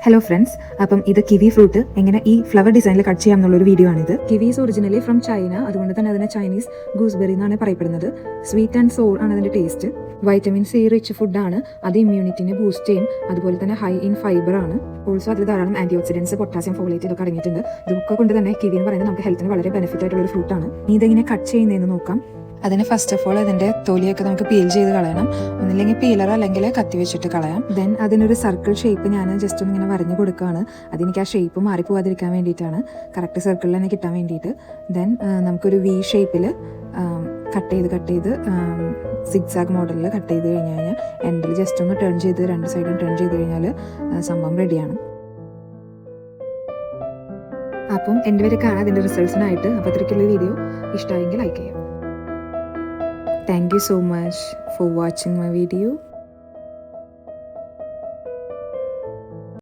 Hello friends, അപ്പം ഇത് kiwi fruit എങ്ങനെ ഈ ഫ്ലവർ ഡിസൈനിൽ കട്ട് ചെയ്യാം എന്നുള്ളൊരു വീഡിയോ ആണിത്. Kiwi is originally from China, അതുകൊണ്ട് തന്നെ അതിനെ ചൈനീസ് ഗൂസ്ബെറി എന്നാണ് പറയപ്പെടുന്നത്. സ്വീറ്റ് ആൻഡ് സോർ ആണ് അതിൻ്റെ ടേസ്റ്റ്. വൈറ്റമിൻ സി റിച്ച് ഫുഡാണ്, അത് ഇമ്മ്യൂണിറ്റിനെ ബൂസ്റ്റ് ചെയ്യും. അതുപോലെ തന്നെ ഹൈ ഇൻ ഫൈബർ ആണ്. ഓൾസോ അതിൽ ധാരാളം ആന്റി ഓക്സിഡൻസ്, പൊട്ടാസ്യം, ഫോളേറ്റ് ഇതൊക്കെ അടങ്ങിയിട്ടുണ്ട്. ഇതൊക്കെ കൊണ്ട് തന്നെ കിവി എന്ന് പറയുന്നത് നമുക്ക് ഹെൽത്തിന് വളരെ ബെനിഫിറ്റ് ആയിട്ടുള്ള ഒരു ഫ്രൂട്ടാണ്. ഇതെങ്ങനെ കട്ട് ചെയ്യുന്നതെന്ന് നോക്കാം. അതിന് ഫസ്റ്റ് ഓഫ് ഓൾ അതിൻ്റെ തൊലിയൊക്കെ നമുക്ക് പീൽ ചെയ്ത് കളയണം. ഒന്നില്ലെങ്കിൽ പീലർ അല്ലെങ്കിൽ കത്തി വെച്ചിട്ട് കളയാം. ദെൻ അതിനൊരു സർക്കിൾ ഷേപ്പ് ഞാൻ ജസ്റ്റ് ഒന്നിങ്ങനെ വരഞ്ഞു കൊടുക്കുകയാണ്. അതെനിക്ക് ആ ഷേപ്പ് മാറിപ്പോവാതിരിക്കാൻ വേണ്ടിയിട്ടാണ്, കറക്റ്റ് സർക്കിളിൽ തന്നെ കിട്ടാൻ വേണ്ടിയിട്ട്. ദെൻ നമുക്കൊരു വി ഷേപ്പിൽ കട്ട് ചെയ്ത് സിഗ്സാഗ് മോഡലിൽ കട്ട് ചെയ്ത് കഴിഞ്ഞാൽ എൻഡിൽ ജസ്റ്റ് ഒന്ന് ടേൺ ചെയ്ത് രണ്ട് സൈഡും ടേൺ ചെയ്ത് കഴിഞ്ഞാൽ സംഭവം റെഡിയാണ്. അപ്പം എൻ്റെ വരെ കാണാം അതിൻ്റെ റിസൾട്ട്സിനായിട്ട്. അപ്പോൾ അത്രയ്ക്കുള്ള വീഡിയോ ഇഷ്ടമായെങ്കിൽ ലൈക്ക് ചെയ്യാം. Thank you so much for watching my video.